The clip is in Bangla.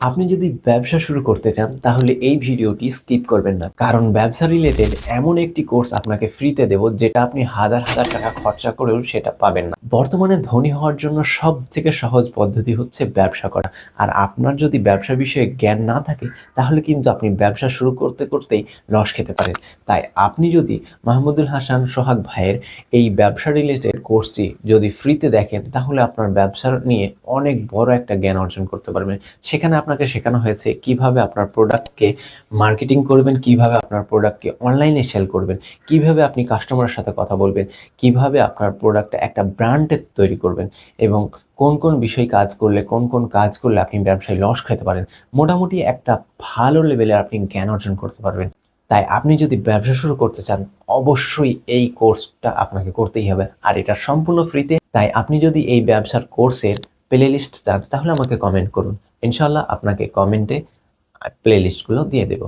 আপনি যদি ব্যবসা শুরু করতে চান তাহলে এই ভিডিওটি স্কিপ করবেন না, কারণ ব্যবসা রিলেটেড এমন একটি কোর্স আপনাকে ফ্রিতে দেব যেটা আপনি হাজার হাজার টাকা খরচা করেও সেটা পাবেন না। বর্তমানে ধনী হওয়ার জন্য সব থেকে সহজ পদ্ধতি হচ্ছে ব্যবসা করা। আর আপনার যদি ব্যবসা বিষয়ে জ্ঞান না থাকে তাহলে কিন্তু আপনি ব্যবসা শুরু করতে করতেই লস খেতে পারেন। তাই আপনি যদি মাহমুদুল হাসান সোহাগ ভাইয়ের এই ব্যবসা রিলেটেড কোর্সটি যদি ফ্রিতে দেখেন তাহলে আপনার ব্যবসা নিয়ে অনেক বড় একটা জ্ঞান অর্জন করতে পারবেন। সেখানে আপনাকে শেখানো হয়েছে কিভাবে আপনার প্রোডাক্টকে মার্কেটিং করবেন, কিভাবে আপনার প্রোডাক্টকে অনলাইনে সেল করবেন, কিভাবে আপনি কাস্টমারের সাথে কথা বলবেন, কিভাবে আপনার প্রোডাক্টটা একটা ব্র্যান্ডে তৈরি করবেন এবং কোন কোন বিষয় কাজ করলে কোন কোন কাজ করলে আপনি ব্যবসায় লস খেতে পারেন। মোটামুটি একটা ভালো লেভেলে আপনি জ্ঞান অর্জন করতে পারবেন। তাই আপনি যদি ব্যবসা শুরু করতে চান অবশ্যই এই কোর্সটা আপনাকে করতেই হবে, আর এটা সম্পূর্ণ ফ্রিতে। তাই আপনি যদি এই ব্যবসার কোর্সের প্লে লিস্ট চান তাহলে আমাকে কমেন্ট করুন। ইনশাল্লাহ আপনাকে কমেন্টে প্লে লিস্টগুলো দিয়ে দেব।